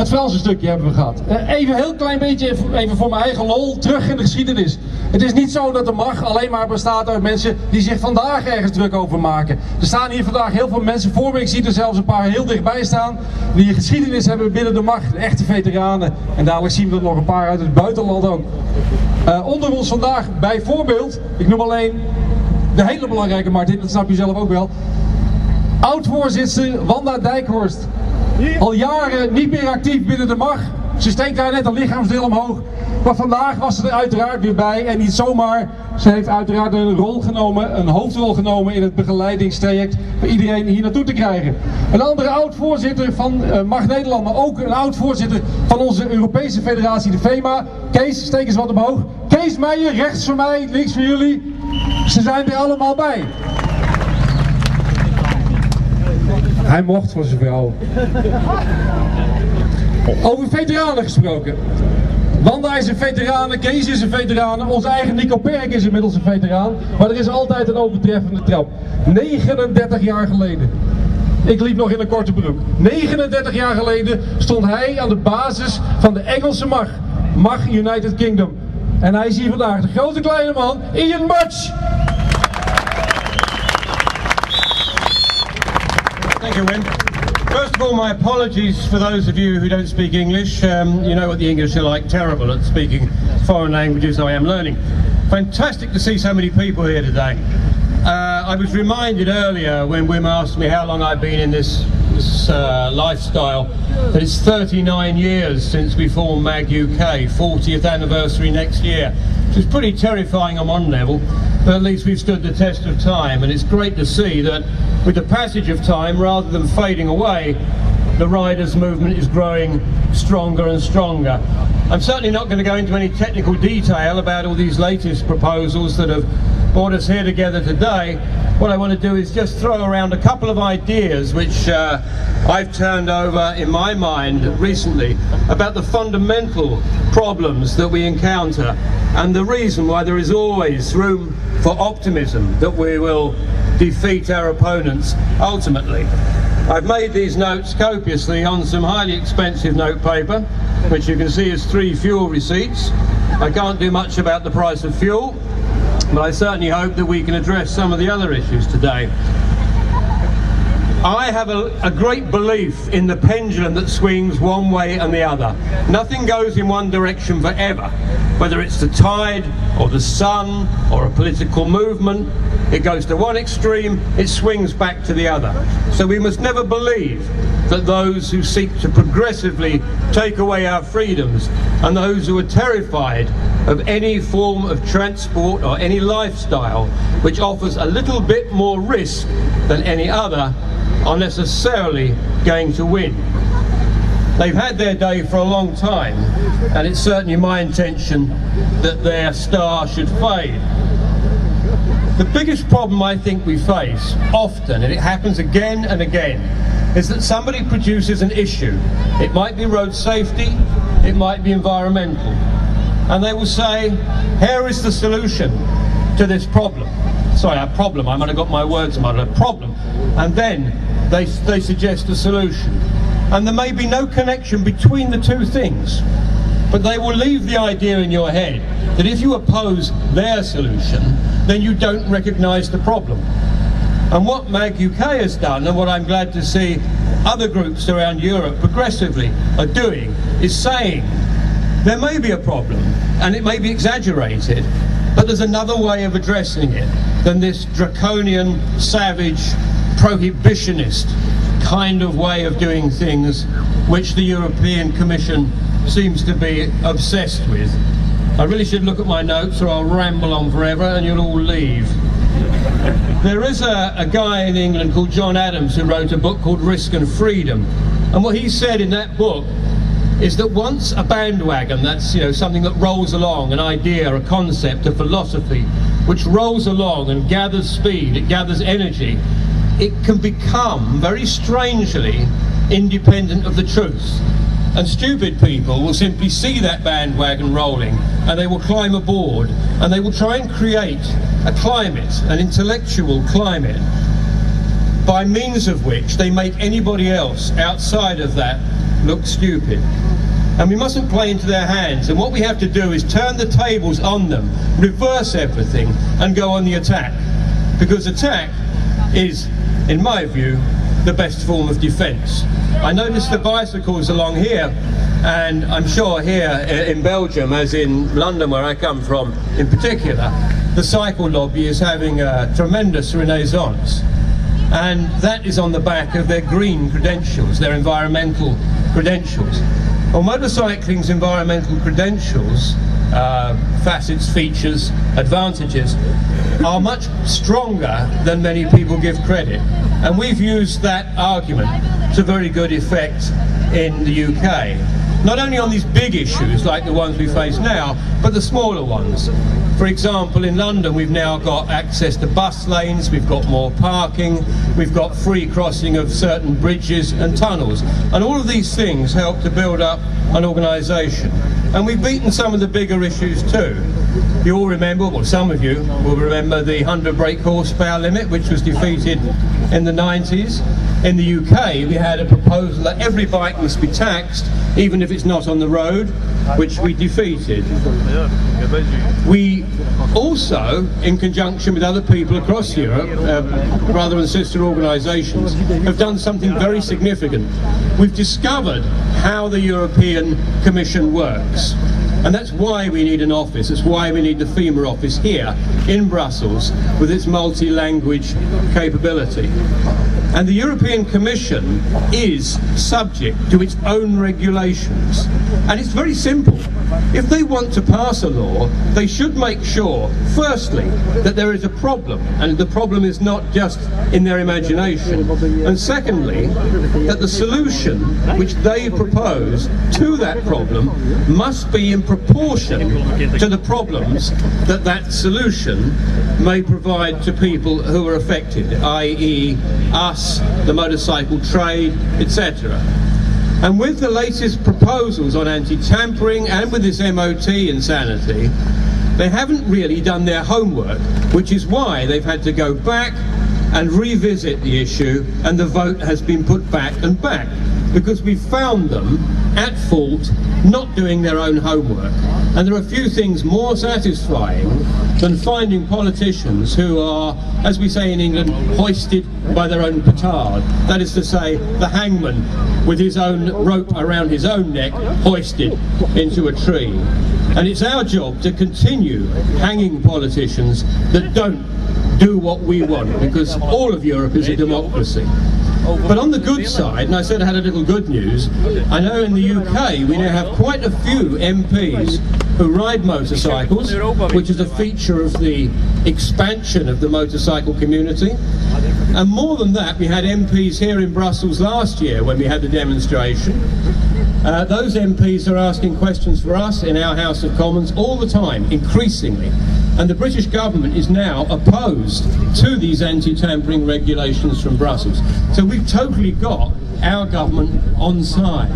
Het Franse stukje hebben we gehad. Even een heel klein beetje, even voor mijn eigen lol, terug in de geschiedenis. Het is niet zo dat de MAG alleen maar bestaat uit mensen die zich vandaag ergens druk over maken. Er staan hier vandaag heel veel mensen voor me. Ik zie er zelfs een paar heel dichtbij staan. Die een geschiedenis hebben binnen de MAG. De echte veteranen. En dadelijk zien we er nog een paar uit het buitenland ook. Onder ons vandaag bijvoorbeeld, ik noem alleen de hele belangrijke Martin, dat snap je zelf ook wel. Oud-voorzitter Wanda Dijkhorst. Al jaren niet meer actief binnen de MAG. Ze steekt daar net een lichaamsdeel omhoog. Maar vandaag was ze er uiteraard weer bij. En niet zomaar. Ze heeft uiteraard een rol genomen, een hoofdrol genomen in het begeleidingstraject. Voor iedereen hier naartoe te krijgen. Een andere oud-voorzitter van MAG Nederland. Maar ook een oud-voorzitter van onze Europese federatie, de FEMA. Kees, steek eens wat omhoog. Kees Meijer, rechts van mij, links van jullie. Ze zijn er allemaal bij. Hij mocht van zijn vrouw. Over veteranen gesproken. Wanda is een veteraan, Kees is een veteraan, onze eigen Nico Perk is inmiddels een veteraan. Maar er is altijd een overtreffende trap. 39 jaar geleden. Ik liep nog in een korte broek. 39 jaar geleden stond hij aan de basis van de Engelse MAG. MAG United Kingdom. En hij is hier vandaag de grote kleine man, Ian Mutch. Thank you, Wim. First of all, my apologies for those of you who don't speak English. You know what the English are like, terrible at speaking foreign languages I am learning. Fantastic to see so many people here today. I was reminded earlier when Wim asked me how long I've been in this lifestyle, that it's 39 years since we formed MAG UK, 40th anniversary next year, which is pretty terrifying on one level, but at least we've stood the test of time, and it's great to see that with the passage of time, rather than fading away, the riders movement is growing stronger and stronger. I'm certainly not going to go into any technical detail about all these latest proposals that have brought us here together today. What I want to do is just throw around a couple of ideas which I've turned over in my mind recently about the fundamental problems that we encounter and the reason why there is always room for optimism that we will defeat our opponents ultimately. I've made these notes copiously on some highly expensive note paper, which you can see is 3 fuel receipts. I can't do much about the price of fuel, but I certainly hope that we can address some of the other issues today. I have a great belief in the pendulum that swings one way and the other. Nothing goes in one direction forever, whether it's the tide or the sun or a political movement. It goes to one extreme, it swings back to the other. So we must never believe that those who seek to progressively take away our freedoms and those who are terrified of any form of transport or any lifestyle which offers a little bit more risk than any other are necessarily going to win. They've had their day for a long time, and it's certainly my intention that their star should fade. The biggest problem I think we face often, and it happens again and again, is that somebody produces an issue. It might be road safety, it might be environmental, and they will say, here is the solution to this problem. Sorry, a problem, I might have got my words muddled, a problem. And then they suggest a solution. And there may be no connection between the two things, but they will leave the idea in your head that if you oppose their solution, then you don't recognise the problem. And what MAG UK has done, and what I'm glad to see other groups around Europe progressively are doing, is saying there may be a problem, and it may be exaggerated, but there's another way of addressing it than this draconian, savage, prohibitionist kind of way of doing things which the European Commission seems to be obsessed with. I really should look at my notes or I'll ramble on forever and you'll all leave. There is a guy in England called John Adams who wrote a book called Risk and Freedom, and what he said in that book is that once a bandwagon, that's something that rolls along, an idea, a concept, a philosophy, which rolls along and gathers speed, it gathers energy, it can become very strangely independent of the truth. And stupid people will simply see that bandwagon rolling and they will climb aboard and they will try and create a climate, an intellectual climate, by means of which they make anybody else outside of that look stupid. And we mustn't play into their hands, and what we have to do is turn the tables on them, reverse everything and go on the attack, because attack is, in my view, the best form of defence. I noticed the bicycles along here, and I'm sure here in Belgium, as in London where I come from in particular, the cycle lobby is having a tremendous renaissance, and that is on the back of their green credentials, their environmental credentials. Well, motorcycling's environmental credentials, facets, features, advantages, are much stronger than many people give credit. And we've used that argument to very good effect in the UK. Not only on these big issues like the ones we face now, but the smaller ones. For example, in London we've now got access to bus lanes, we've got more parking, we've got free crossing of certain bridges and tunnels. And all of these things help to build up an organisation. And we've beaten some of the bigger issues too. You all remember, well some of you will remember the 100 brake horsepower limit, which was defeated in the 90s. In the UK we had a proposal that every bike must be taxed, even if it's not on the road, which we defeated. We also, in conjunction with other people across Europe, brother and sister organisations, have done something very significant. We've discovered how the European Commission works. And that's why we need an office, that's why we need the FEMA office here in Brussels with its multi-language capability. And the European Commission is subject to its own regulations. And it's very simple. If they want to pass a law, they should make sure, firstly, that there is a problem, and the problem is not just in their imagination, and secondly, that the solution which they propose to that problem must be in proportion to the problems that that solution may provide to people who are affected, i.e. us, the motorcycle trade, etc. And with the latest proposals on anti-tampering and with this MOT insanity, they haven't really done their homework, which is why they've had to go back and revisit the issue, and the vote has been put back and back, because we found them at fault not doing their own homework. And there are few things more satisfying than finding politicians who are, as we say in England, hoisted by their own petard. That is to say, the hangman with his own rope around his own neck, hoisted into a tree. And it's our job to continue hanging politicians that don't do what we want, because all of Europe is a democracy. But on the good side, and I said I had a little good news, I know in the UK we now have quite a few MPs who ride motorcycles, which is a feature of the expansion of the motorcycle community. And more than that, we had MPs here in Brussels last year when we had the demonstration. Those MPs are asking questions for us in our House of Commons all the time, increasingly. And the British government is now opposed to these anti-tampering regulations from Brussels. So we've totally got our government on side.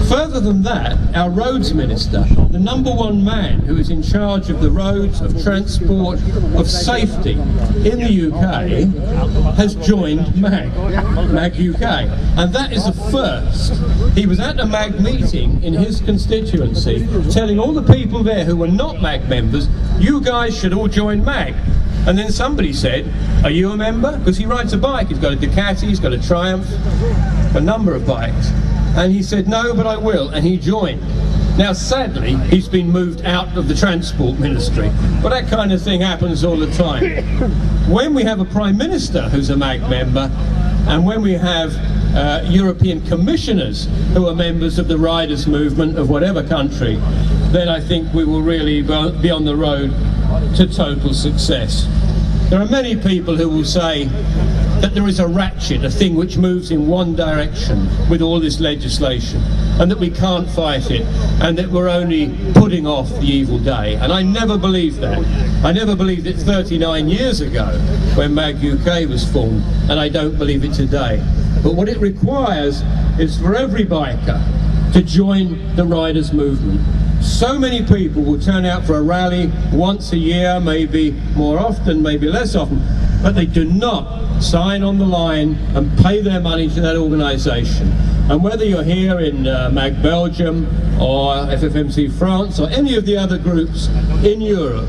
Further than that, our roads minister, the #1 man who is in charge of the roads, of transport, of safety in the UK, has joined MAG UK. And that is a first. He was at a MAG meeting in his constituency telling all the people there who were not MAG members, you guys should all join MAG. And then somebody said, are you a member? Because he rides a bike, he's got a Ducati, he's got a Triumph, a number of bikes. And he said, no, but I will, and he joined. Now sadly, he's been moved out of the transport ministry, but that kind of thing happens all the time. When we have a Prime Minister who's a MAG member, and when we have European commissioners who are members of the riders movement of whatever country, then I think we will really be on the road to total success. There are many people who will say that there is a ratchet, a thing which moves in one direction with all this legislation, and that we can't fight it, and that we're only putting off the evil day. And I never believed that. I never believed it 39 years ago when MAG UK was formed, and I don't believe it today. But what it requires is for every biker to join the riders movement. So many people will turn out for a rally once a year, maybe more often, maybe less often, but they do not sign on the line and pay their money to that organisation. And whether you're here in MAG Belgium or FFMC France or any of the other groups in Europe,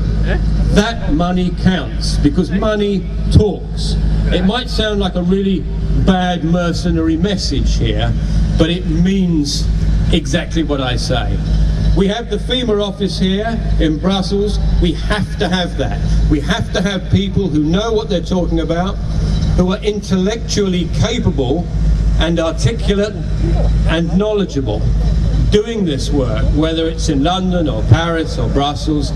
that money counts, because money talks. It might sound like a really bad mercenary message here, but it means exactly what I say. We have the FEMA office here in Brussels. We have to have that. We have to have people who know what they're talking about, who are intellectually capable and articulate and knowledgeable, doing this work, whether it's in London or Paris or Brussels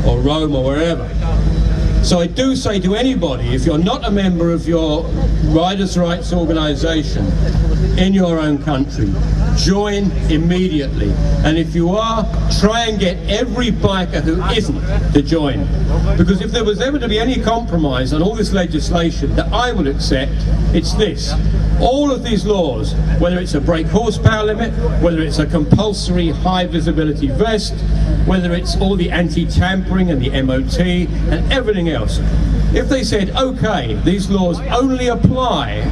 or Rome or wherever. So I do say to anybody, if you're not a member of your riders' rights organisation in your own country, join immediately. And if you are, try and get every biker who isn't to join. Because if there was ever to be any compromise on all this legislation that I will accept, it's this. All of these laws, whether it's a brake horsepower limit, whether it's a compulsory high visibility vest, whether it's all the anti-tampering and the MOT and everything else, if they said, okay, these laws only apply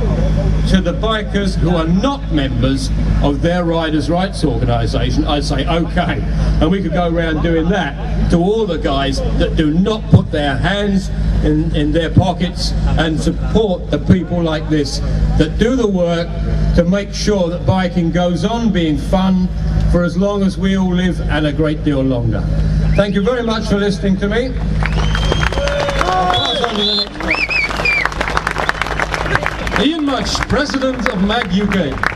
to the bikers who are not members of their riders' rights organisation, I'd say okay. And we could go around doing that to all the guys that do not put their hands in their pockets and support the people like this that do the work to make sure that biking goes on being fun for as long as we all live, and a great deal longer. Thank you very much for listening to me. Ian Mutch, President of MAG UK.